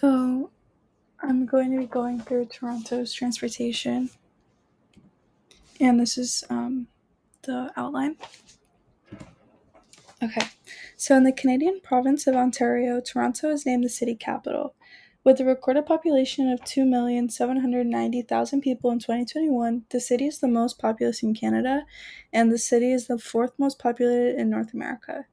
So I'm going to be going through Toronto's transportation, and this is the outline. Okay, so in the Canadian province of Ontario, Toronto is named the city capital. With a recorded population of 2,790,000 people in 2021, the city is the most populous in Canada, and the city is the fourth most populated in North America.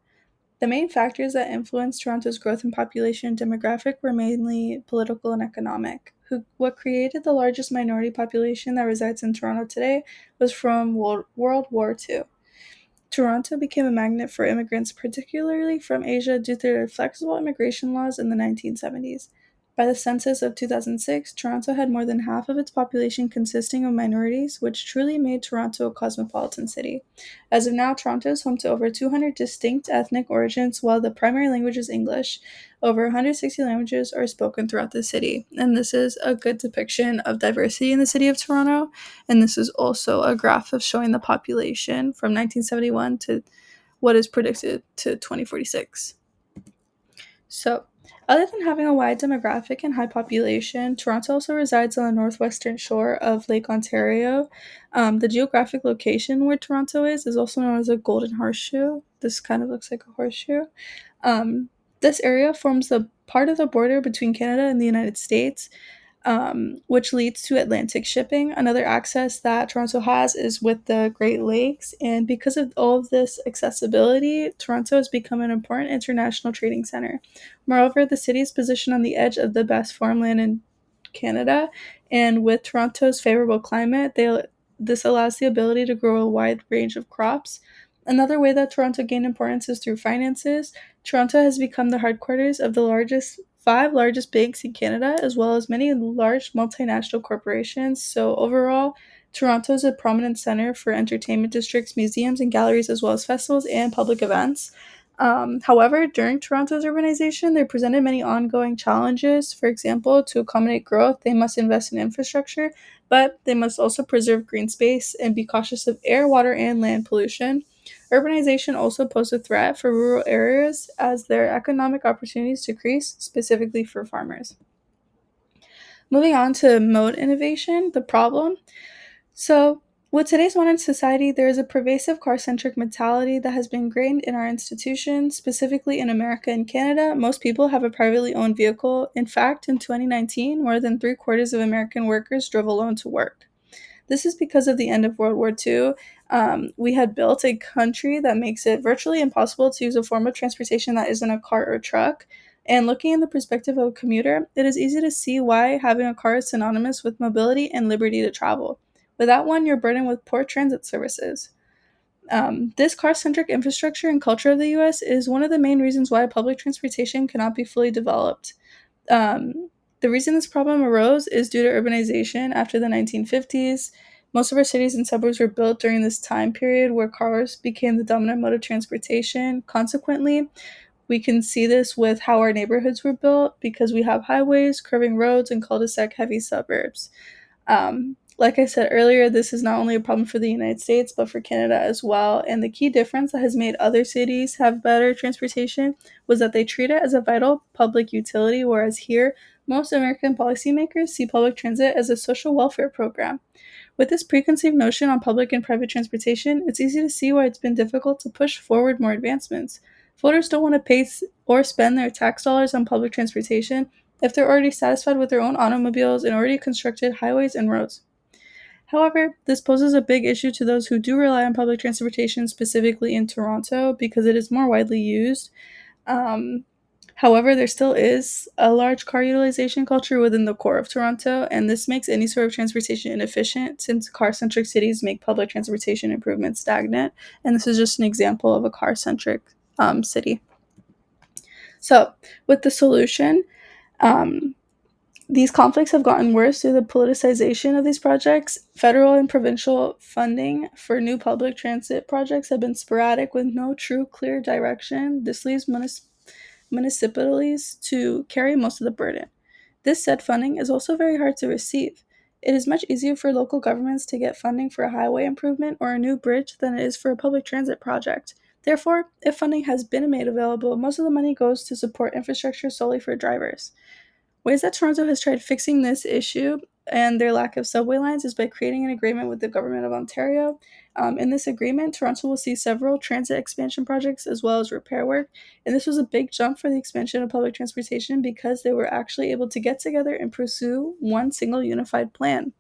The main factors that influenced Toronto's growth in population and demographic were mainly political and economic. What created the largest minority population that resides in Toronto today was from World War II. Toronto became a magnet for immigrants, particularly from Asia, due to their flexible immigration laws in the 1970s. By the census of 2006, Toronto had more than half of its population consisting of minorities, which truly made Toronto a cosmopolitan city. As of now, Toronto is home to over 200 distinct ethnic origins, while the primary language is English. Over 160 languages are spoken throughout the city, and this is a good depiction of diversity in the city of Toronto. And this is also a graph of showing the population from 1971 to what is predicted to 2046. So, other than having a wide demographic and high population, Toronto also resides on the northwestern shore of Lake Ontario. The geographic location where Toronto is also known as a golden horseshoe. This kind of looks like a horseshoe. Um, this area forms the part of the border between Canada and the United States, which leads to Atlantic shipping. Another access that Toronto has is with the Great Lakes, and because of all of this accessibility, Toronto has become an important international trading center. Moreover, the city is positioned on the edge of the best farmland in Canada, and with Toronto's favorable climate, this allows the ability to grow a wide range of crops. Another way that Toronto gained importance is through finances. Toronto has become the headquarters of the five largest banks in Canada, as well as many large multinational corporations. So overall, Toronto is a prominent center for entertainment districts, museums, and galleries, as well as festivals and public events. However, during Toronto's urbanization, they presented many ongoing challenges. For example, to accommodate growth, they must invest in infrastructure, but they must also preserve green space and be cautious of air, water, and land pollution. Urbanization also poses a threat for rural areas as their economic opportunities decrease, specifically for farmers. Moving on to mode innovation, the problem. So, with today's modern society, there is a pervasive car centric mentality that has been ingrained in our institutions, specifically in America and Canada. Most people have a privately owned vehicle. In fact, in 2019, more than three-quarters of American workers drove alone to work. This is because of the end of World War II. We had built a country that makes it virtually impossible to use a form of transportation that isn't a car or truck. And looking in the perspective of a commuter, it is easy to see why having a car is synonymous with mobility and liberty to travel. Without one, you're burdened with poor transit services. This car centric infrastructure and culture of the US is one of the main reasons why public transportation cannot be fully developed. Um, the reason this problem arose is due to urbanization after the 1950s. Most of our cities and suburbs were built during this time period where cars became the dominant mode of transportation. Consequently, we can see this with how our neighborhoods were built because we have highways, curving roads, and cul de sac heavy suburbs. Like I said earlier, this is not only a problem for the United States, but for Canada as well. And the key difference that has made other cities have better transportation was that they treat it as a vital public utility, whereas here, most American policymakers see public transit as a social welfare program. With this preconceived notion on public and private transportation, it's easy to see why it's been difficult to push forward more advancements. Voters don't want to pay or spend their tax dollars on public transportation if they're already satisfied with their own automobiles and already constructed highways and roads. However, this poses a big issue to those who do rely on public transportation, specifically in Toronto, because it is more widely used. Um, However, there still is a large car utilization culture within the core of Toronto, and this makes any sort of transportation inefficient since car centric cities make public transportation improvements stagnant. And this is just an example of a car centric city. So, with the solution, um, these conflicts have gotten worse due to the politicization of these projects. Federal and provincial funding for new public transit projects have been sporadic with no true clear direction. This leaves municipalities to carry most of the burden. This said funding is also very hard to receive. It is much easier for local governments to get funding for a highway improvement or a new bridge than it is for a public transit project. Therefore, if funding has been made available, most of the money goes to support infrastructure solely for drivers. Ways that Toronto has tried fixing this issue and their lack of subway lines is by creating an agreement with the government of Ontario. In this agreement, Toronto will see several transit expansion projects as well as repair work, and this was a big jump for the expansion of public transportation because they were actually able to get together and pursue one single unified plan.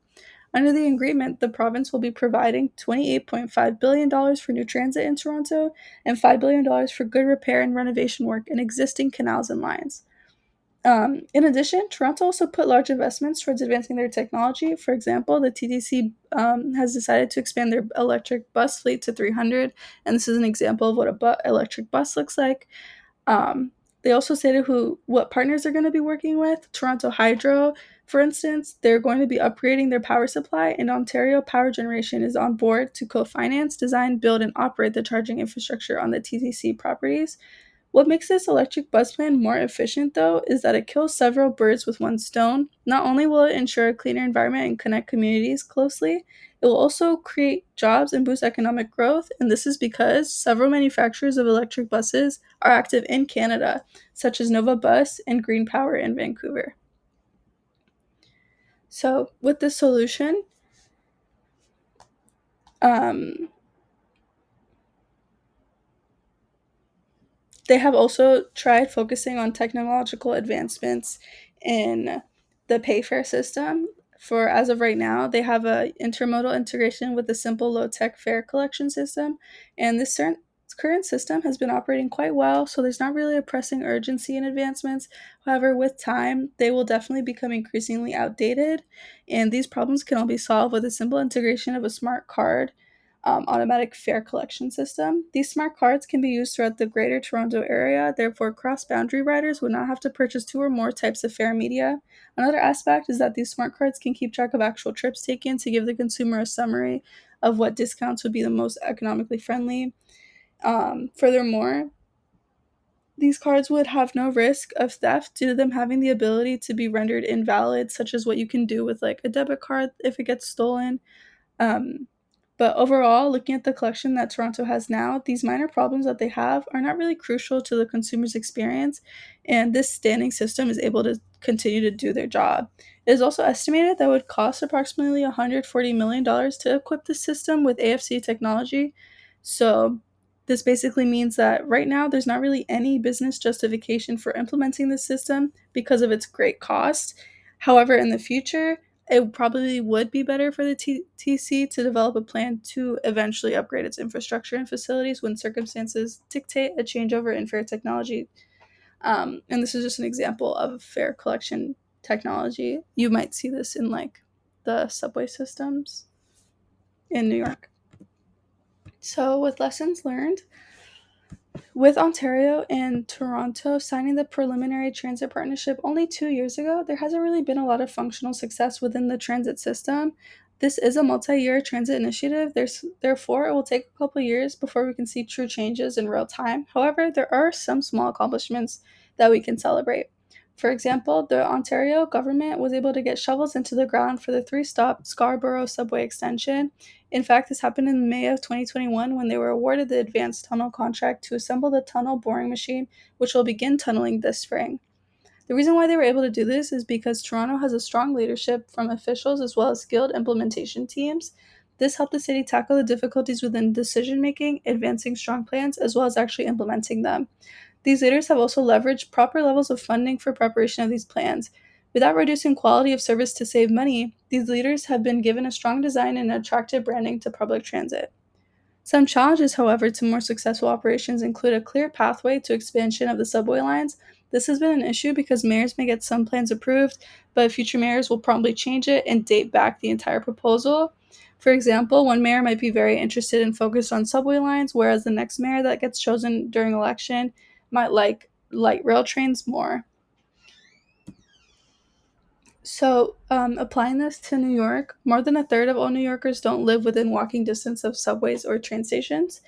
Under the agreement, the province will be providing $28.5 billion for new transit in Toronto and $5 billion for good repair and renovation work in existing canals and lines. In addition, Toronto also put large investments towards advancing their technology. For example, the TTC has decided to expand their electric bus fleet to 300, and this is an example of what a electric bus looks like. Um, they also stated what partners they're going to be working with. Toronto Hydro, for instance, they're going to be upgrading their power supply, and Ontario Power Generation is on board to co-finance, design, build, and operate the charging infrastructure on the TTC properties. What makes this electric bus plan more efficient, though, is that it kills several birds with one stone. Not only will it ensure a cleaner environment and connect communities closely, it will also create jobs and boost economic growth, and this is because several manufacturers of electric buses are active in Canada, such as Nova Bus and Green Power in Vancouver. So, with this solution, um, they have also tried focusing on technological advancements in the payfare system. For as of right now, they have a intermodal integration with a simple low-tech fare collection system, and this current system has been operating quite well, so there's not really a pressing urgency in advancements. However, with time, they will definitely become increasingly outdated, and these problems can all be solved with a simple integration of a smart card automatic fare collection system. These smart cards can be used throughout the Greater Toronto Area, therefore, cross boundary riders would not have to purchase two or more types of fare media. Another aspect is that these smart cards can keep track of actual trips taken to give the consumer a summary of what discounts would be the most economically friendly. Furthermore, these cards would have no risk of theft due to them having the ability to be rendered invalid, such as what you can do with like a debit card if it gets stolen. Um, but overall, looking at the collection that Toronto has now, these minor problems that they have are not really crucial to the consumer's experience, and this standing system is able to continue to do their job. It is also estimated that it would cost approximately $140 million to equip the system with AFC technology. So, this basically means that right now there's not really any business justification for implementing this system because of its great cost. However, in the future, it probably would be better for the TTC to develop a plan to eventually upgrade its infrastructure and facilities when circumstances dictate a changeover in fare technology. And this is just an example of fare collection technology. You might see this in like the subway systems in New York. So, with lessons learned, with Ontario and Toronto signing the preliminary transit partnership only 2 years ago, there hasn't really been a lot of functional success within the transit system. This is a multi year transit initiative. Therefore, it will take a couple years before we can see true changes in real time. However, there are some small accomplishments that we can celebrate. For example, the Ontario government was able to get shovels into the ground for the 3-stop Scarborough subway extension. In fact, this happened in May of 2021 when they were awarded the advanced tunnel contract to assemble the tunnel boring machine, which will begin tunneling this spring. The reason why they were able to do this is because Toronto has a strong leadership from officials as well as skilled implementation teams. This helped the city tackle the difficulties within decision making, advancing strong plans, as well as actually implementing them. These leaders have also leveraged proper levels of funding for preparation of these plans. Without reducing quality of service to save money, these leaders have been given a strong design and attractive branding to public transit. Some challenges, however, to more successful operations include a clear pathway to expansion of the subway lines. This has been an issue because mayors may get some plans approved, but future mayors will probably change it and date back the entire proposal. For example, one mayor might be very interested and focused on subway lines, whereas the next mayor that gets chosen during election might like light rail trains more. So, applying this to New York, more than a third of all New Yorkers don't live within walking distance of subways or train stations.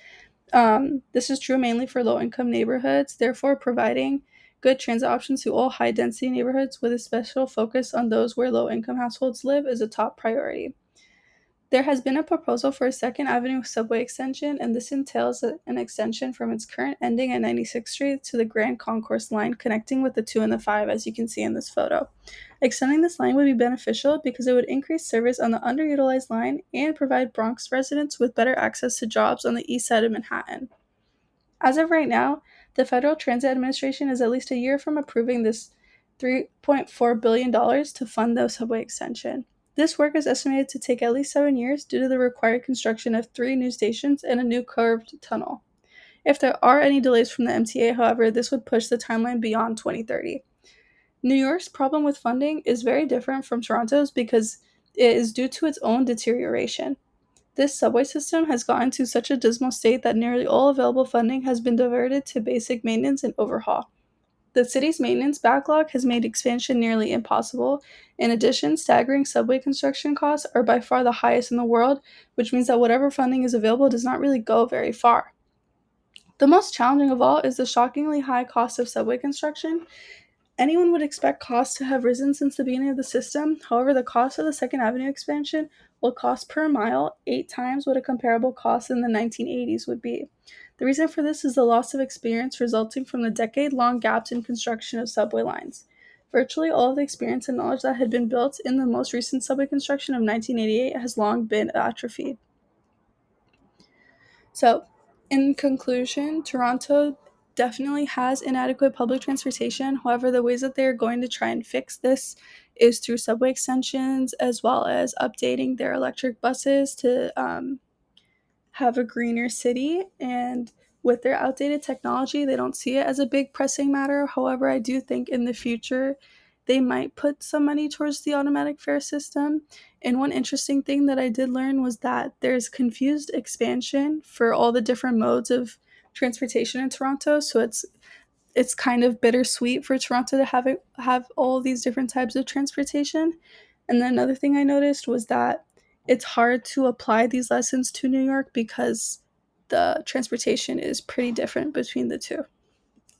This is true mainly for low income neighborhoods, therefore, providing good transit options to all high density neighborhoods with a special focus on those where low income households live is a top priority. There has been a proposal for a Second Avenue subway extension, and this entails an extension from its current ending at 96th Street to the Grand Concourse line connecting with the 2 and the 5, as you can see in this photo. Extending this line would be beneficial because it would increase service on the underutilized line and provide Bronx residents with better access to jobs on the east side of Manhattan. As of right now, the Federal Transit Administration is at least a year from approving this $3.4 billion to fund the subway extension. This work is estimated to take at least 7 years due to the required construction of 3 new stations and a new curved tunnel. If there are any delays from the MTA, however, this would push the timeline beyond 2030. New York's problem with funding is very different from Toronto's because it is due to its own deterioration. This subway system has gotten to such a dismal state that nearly all available funding has been diverted to basic maintenance and overhaul. The city's maintenance backlog has made expansion nearly impossible. In addition, staggering subway construction costs are by far the highest in the world, which means that whatever funding is available does not really go very far. The most challenging of all is the shockingly high cost of subway construction. Anyone would expect costs to have risen since the beginning of the system. However, the cost of the Second Avenue expansion will cost per mile 8 times what a comparable cost in the 1980s would be. The reason for this is the loss of experience resulting from the decade-long gaps in construction of subway lines. Virtually all of the experience and knowledge that had been built in the most recent subway construction of 1988 has long been atrophied. So, in conclusion, Toronto definitely has inadequate public transportation. However, the ways that they're going to try and fix this is through subway extensions as well as updating their electric buses to have a greener city. And with their outdated technology, they don't see it as a big pressing matter. However, I do think in the future they might put some money towards the automatic fare system. And one interesting thing that I did learn was that there's confused expansion for all the different modes of transportation in Toronto. So it's kind of bittersweet for Toronto to have all these different types of transportation. And then another thing I noticed was that it's hard to apply these lessons to New York because the transportation is pretty different between the two.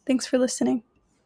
Thanks for listening.